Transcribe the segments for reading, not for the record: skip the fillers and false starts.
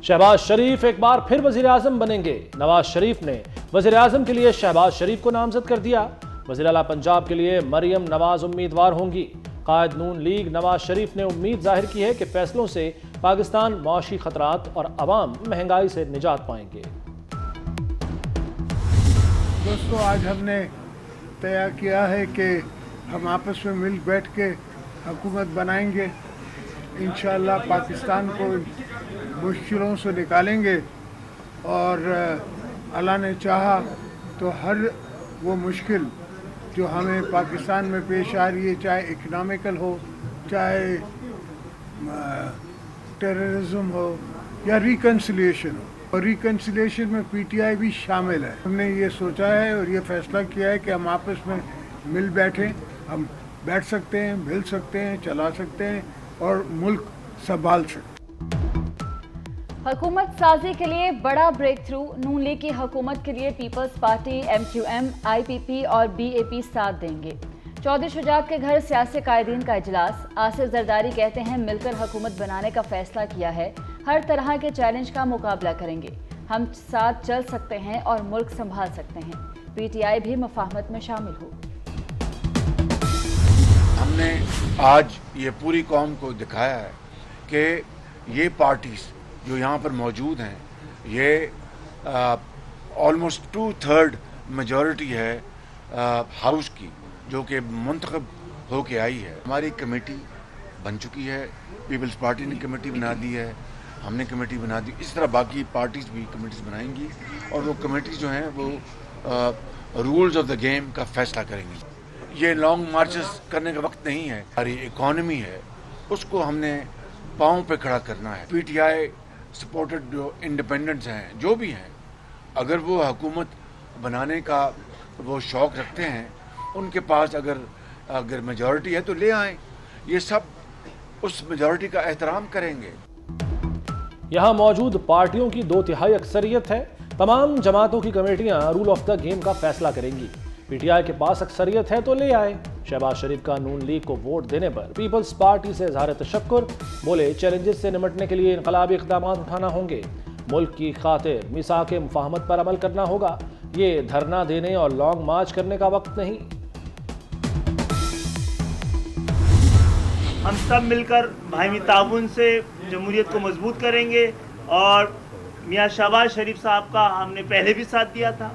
शहबाज शरीफ एक बार फिर वजीर आजम बनेंगे। नवाज शरीफ ने वजीर आजम के लिए शहबाज शरीफ को नामजद कर दिया। वजीर आला पंजाब के लिए मरियम नवाज उम्मीदवार होंगी। कायद नून लीग नवाज शरीफ ने उम्मीद जाहिर की है कि फैसलों से पाकिस्तान मौशी खतरात और अवाम महंगाई से निजात पाएंगे। दोस्तों, आज हमने तय किया है कि हम आपस में मिल बैठ के हुकूमत बनाएंगे। इंशाअल्लाह पाकिस्तान को मुश्किलों से निकालेंगे और अल्लाह ने चाहा तो हर वो मुश्किल जो हमें पाकिस्तान में पेश आ रही है, चाहे इकनॉमिकल हो, चाहे टेररिज्म हो या रिकन्सिलिएशन हो, और रिकन्सिलिएशन में पीटीआई भी शामिल है। हमने ये सोचा है और ये फैसला किया है कि हम आपस में मिल बैठें। हम बैठ सकते हैं, मिल सकते हैं, चला सकते हैं और मुल्क संभाल सकते हैं। हुकूमत साजी के लिए बड़ा ब्रेक थ्रू। नून लीग की हुकूमत के लिए पीपल्स पार्टी, MQM, IPP और BAP साथ देंगे। चौधरी शुजात के घर सियासी कायदीन का इजलास। आसिफ जरदारी कहते हैं मिलकर हुकूमत बनाने का फैसला किया है, हर तरह के चैलेंज का मुकाबला करेंगे, हम साथ चल सकते हैं और मुल्क संभाल सकते हैं। PTI भी मुफाहमत में शामिल हो। हमने आज ये पूरी कौम को दिखाया है कि ये पार्टीज जो यहाँ पर मौजूद हैं, ये ऑलमोस्ट 2/3 मेजॉरिटी है हाउस की, जो कि मुंतखब होके आई है। हमारी कमेटी बन चुकी है, पीपल्स पार्टी ने कमेटी बना दी है, हमने कमेटी बना दी। इस तरह बाकी पार्टीज भी कमेटीज बनाएंगी और वो कमेटीज जो हैं वो रूल्स ऑफ द गेम का फैसला करेंगी। ये लॉन्ग मार्चेस करने का वक्त नहीं है। हमारी इकॉनमी है, उसको हमने पाँव पे खड़ा करना है। PTI सपोर्टेड जो इंडिपेंडेंट्स हैं, जो भी हैं, अगर वो हुकूमत बनाने का वो शौक़ रखते हैं, उनके पास अगर मेजॉरिटी है तो ले आएं। ये सब उस मेजॉरिटी का एहतराम करेंगे। यहाँ मौजूद पार्टियों की 2/3 अक्सरियत है। तमाम जमातों की कमेटियां रूल ऑफ द गेम का फैसला करेंगी। PTI के पास अक्सरियत है तो ले आए। शहबाज शरीफ का नून लीग को वोट देने पर पीपल्स पार्टी से इजहार तशक्कुर। बोले चैलेंजेस से निमटने के लिए इनकलाबी इक़दाम उठाना होंगे, मुल्क की खातिर मिसाक मुफाहमत पर अमल करना होगा। ये धरना देने और लॉन्ग मार्च करने का वक्त नहीं। हम सब मिलकर बाहमी ताउन से जमहूरियत को मजबूत करेंगे और मियाँ शहबाज शरीफ साहब का हमने पहले भी साथ दिया था,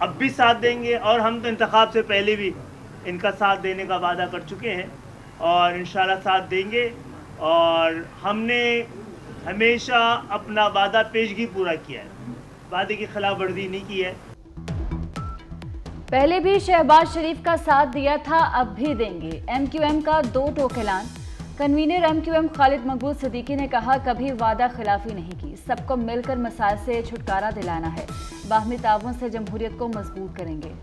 अब भी साथ देंगे और हम तो इंतखाब से पहले भी इनका साथ देने का वादा कर चुके हैं और इंशाल्लाह साथ देंगे। और हमने हमेशा अपना वादा पेशगी पूरा किया है, वादे की खिलाफ वर्जी नहीं की है। पहले भी शहबाज शरीफ का साथ दिया था, अब भी देंगे। MQM का 2 टोक ऐलान। कन्वीनर MQM खालिद मकबूल सिद्दीकी ने कहा कभी वादा खिलाफी नहीं की, सबको मिलकर मसाइल से छुटकारा दिलाना है, बाहमी ताउन से जमहूरियत को मजबूत करेंगे।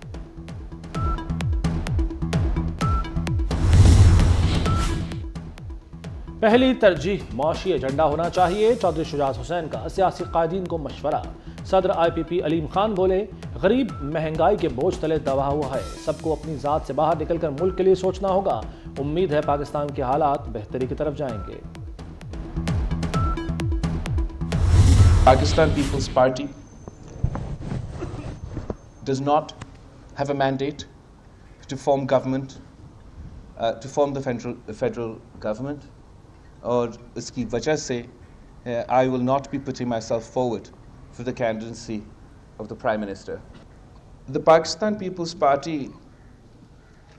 पहली तरजीह मौशी एजेंडा होना चाहिए। चौधरी शुजात हुसैन का सियासी कायदीन को मशवरा। सदर IPP अलीम खान बोले गरीब महंगाई के बोझ तले दबा हुआ है, सबको अपनी ज़ात से बाहर निकलकर मुल्क के लिए सोचना होगा। उम्मीद है पाकिस्तान के हालात बेहतरी की तरफ जाएंगे। Pakistan People's Party does not have a mandate to form government, to form the federal government, और इसकी वजह से I will not be putting myself forward for the candidacy of the Prime Minister. The Pakistan People's Party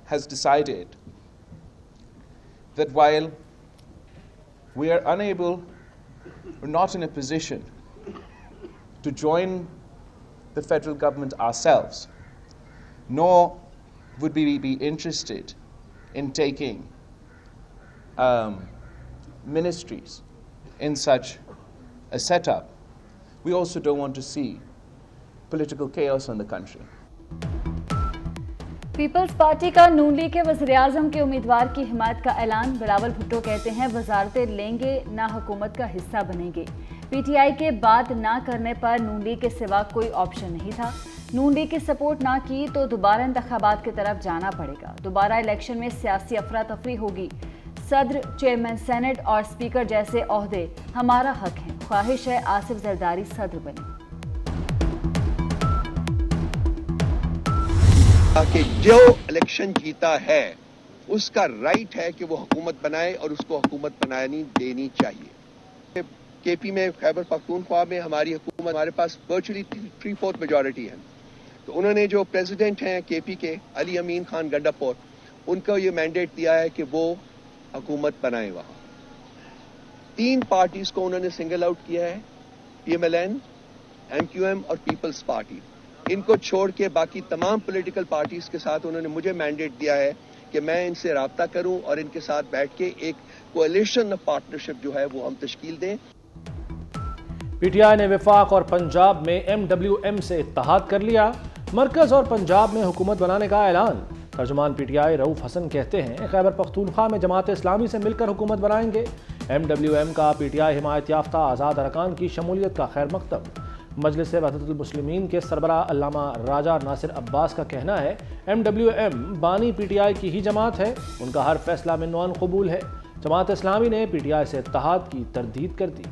has decided that while we are unable or not in a position to join the federal government ourselves, nor would we be interested in taking ministries in such a setup, we also don't want to see political chaos in the country. Peoples Party का नून league के वज़ीर आज़म के उम्मीदवार की हिमायत का ऐलान। बिलावल भुट्टो कहते हैं वजारतें लेंगे, ना हुकूमत का हिस्सा बनेंगे। PTI के बात ना करने पर नून लीग के सिवा कोई ऑप्शन नहीं था। नून लीग की सपोर्ट ना की तो दोबारा इंतखाबात की तरफ जाना पड़ेगा। दोबारा इलेक्शन में सियासी अफरा तफरी होगी। सदर, चेयरमैन सेनेट और स्पीकर जैसे ओहदे हमारा हक हैं। ख्वाहिश है आसिफ जरदारी सदर बने। कि जो इलेक्शन जीता है उसका राइट है कि वो हुकूमत बनाए और उसको हुकूमत बनानी देनी चाहिए। केपी में, खैबर पख्तूनख्वा में हमारी हुकूमत, हमारे पास वर्चुअली 3/4 मेजॉरिटी है। तो उन्होंने जो प्रेसिडेंट हैं केपी के, अली अमीन खान गंडापुर, उनको ये मैंडेट दिया है कि वो हुकूमत बनाए। वहाँ 3 पार्टीज को उन्होंने सिंगल आउट किया है, PMLN, MQM और पीपल्स पार्टी। इनको छोड़ के बाकी तमाम पॉलिटिकल पार्टीज के साथ उन्होंने मुझे मैंडेट दिया है कि मैं इनसे राब्ता करूं और इनके साथ बैठ के एक कोएलिशन ऑफ पार्टनरशिप जो है वो हम तश्कील दें। पीटीआई ने वफाक और पंजाब में MWM से इत्तेहाद कर लिया। मरकज और पंजाब में हुकूमत बनाने का ऐलान। तर्जुमान पीटीआई रऊफ हसन कहते हैं खैबर पख्तूनख्वा में जमात इस्लामी से मिलकर हुकूमत बनाएंगे। MWM का पीटीआई हिमायत याफ्ता आज़ाद अरकान की शमूलियत का खैर मकदम। मजलिस वहदतुल मुस्लिमीन के सरबराह अल्लामा राजा नासिर अब्बास का कहना है MWM बानी पीटीआई की ही जमात है, उनका हर फैसला मिन्वान कबूल है। जमात इस्लामी ने पीटीआई से इत्तेहाद की तरदीद कर दी।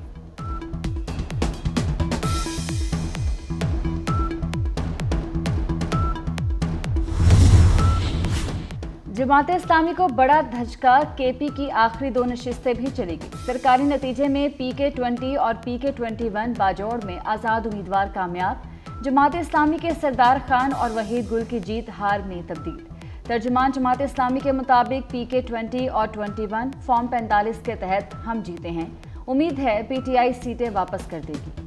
जमात इस्लामी को बड़ा धचका, केपी की आखिरी 2 नशिस्तें भी चलेगी। सरकारी नतीजे में PK20 और PK21 बाजौड़ में आज़ाद उम्मीदवार कामयाब। जमात इस्लामी के सरदार खान और वहीद गुल की जीत हार में तब्दील। तर्जुमान जमात इस्लामी के मुताबिक PK20 और 21 फॉर्म 45 के तहत हम जीते हैं। उम्मीद है पीटीआई सीटें वापस कर देगी।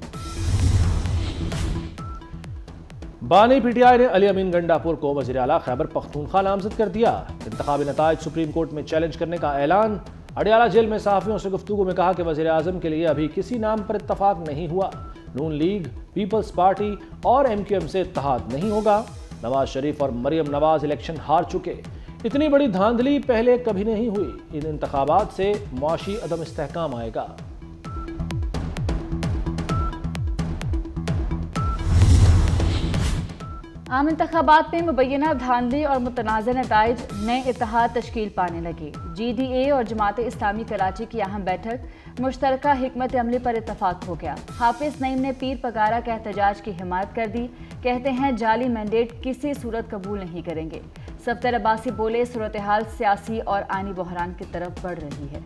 बानी पीटीआई ने अली अमीन गंडापुर को वज़ीर आला खैबर पख्तूनख्वा नामजद कर दिया। इंतखाबी नताइज सुप्रीम कोर्ट में चैलेंज करने का ऐलान। अडियाला जेल में सहाफ़ियों से गुफ्तगू में कहा कि वज़ीर आज़म के लिए अभी किसी नाम पर इत्तफाक नहीं हुआ। नून लीग, पीपल्स पार्टी और MQM से इत्तेहाद नहीं होगा। नवाज शरीफ और मरियम नवाज इलेक्शन हार चुके। इतनी बड़ी धांधली पहले कभी नहीं हुई। इन इंतखाबात से मुआशी अदम इस्तेहकाम आएगा। आम इंतखाबात में मुबैना धांधली और मुतनाज़ नताइज नए इत्तेहाद तश्कील पाने लगे। GDA और जमात इस्लामी कराची की अहम बैठक मुश्तरका हिकमत अमली पर इत्तफाक हो गया। हाफिज नईम ने पीर पगारा के एहतजाज की हिमायत कर दी। कहते हैं जाली मैंडेट किसी सूरत कबूल नहीं करेंगे। सफ्दर अब्बासी बोले सूरत हाल सियासी और आइनी बहरान की तरफ बढ़ रही है।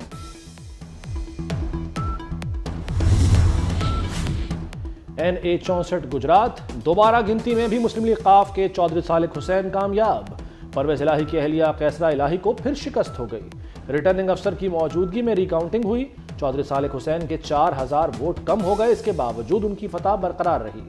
NA 64 गुजरात दोबारा गिनती में भी मुस्लिम लीग काफ के चौधरी सालिक हुसैन कामयाब। परवेज इलाही की अहलिया कैसरा इलाही को फिर शिकस्त हो गई। रिटर्निंग अफसर की मौजूदगी में रिकाउंटिंग हुई। चौधरी सालिक हुसैन के 4000 वोट कम हो गए। इसके बावजूद उनकी फतह बरकरार रही।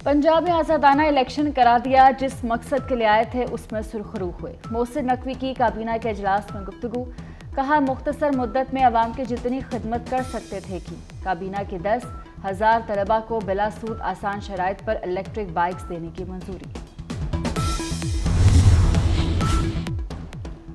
पंजाब में आज़ादाना इलेक्शन करा दिया। जिस मकसद के लिए आए थे उसमें सुरखरू हुए। मोहसिन नकवी की काबीना के इजलास में गुफ्तगू। कहा मुख्तसर मुद्दत में अवाम की जितनी खिदमत कर सकते थे की। काबीना के 10,000 तलबा को बिला सूद आसान शराइत पर इलेक्ट्रिक बाइक्स देने की मंजूरी।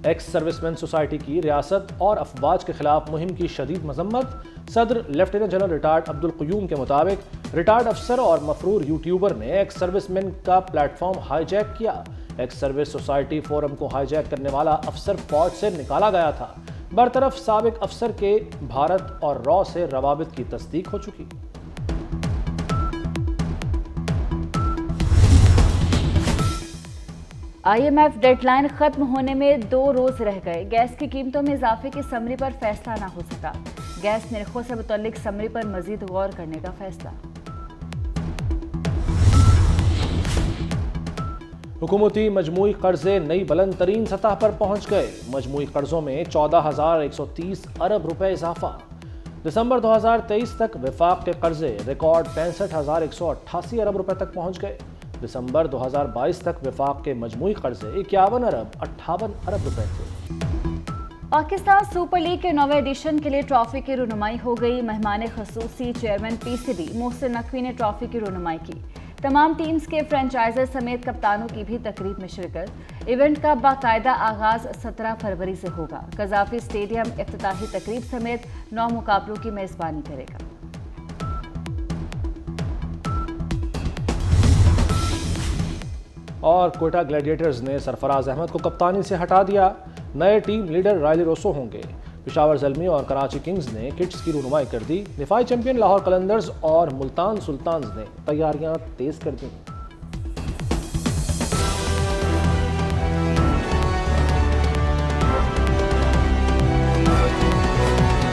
एक्स सर्विसमैन सोसाइटी की रियासत और अफवाज के खिलाफ मुहिम की शदीद मजम्मत। सदर lieutenant general retired Abdul Qayyum के मुताबिक रिटायर्ड अफसर और मफरूर यूट्यूबर ने एक्स सर्विसमैन का प्लेटफॉर्म हाईजैक किया। एक्स सर्विस सोसाइटी फोरम को हाईजैक करने वाला अफसर फौज से निकाला गया था। बरतरफ साबिक अफसर के भारत और रॉ से रवाबित की तस्दीक हो चुकी। IMF डेडलाइन खत्म होने में 2 रोज रह गए। गैस की कीमतों में इजाफे की समरी पर फैसला ना हो सका। गैस निर्खों से मुतल्लिक समरी पर मजीद गौर करने का फैसला। हुकूमती मजमूई कर्जे नई बुलंद तरीन सतह पर पहुंच गए। मजमूई कर्जों में 14,130 अरब रुपए इजाफा। दिसंबर 2023 तक वफाक के कर्जे रिकॉर्ड 65,188 अरब रुपए तक पहुंच गए। दिसंबर 2022 तक वफाक के मजमूई कर्जे 51 अरब 58 अरब रुपए थे। पाकिस्तान सुपर लीग के 9वें एडिशन के लिए ट्रॉफी की रुनुमाई हो गई। मेहमान खसूसी चेयरमैन PCB मोहसिन नकवी ने ट्रॉफी की रुनुमाई की। तमाम टीम्स के फ्रेंचाइजर समेत कप्तानों की भी तकरीब में शिरकत। इवेंट का बाकायदा आगाज 17 फरवरी से होगा। कजाफी स्टेडियम इफ्तिताही तकरीब समेत 9 मुकाबलों की मेजबानी करेगा। और कोयटा ग्लैडिएटर्स ने सरफराज अहमद को कप्तानी से हटा दिया। نئے ٹیم لیڈر رائلی روسو ہوں گے۔ پشاور زلمی اور کراچی کنگز نے کٹس کی رونمائی کر دی۔ دفاعی چیمپئن لاہور قلندرز اور ملتان سلطانز نے تیاریاں تیز کر دیں۔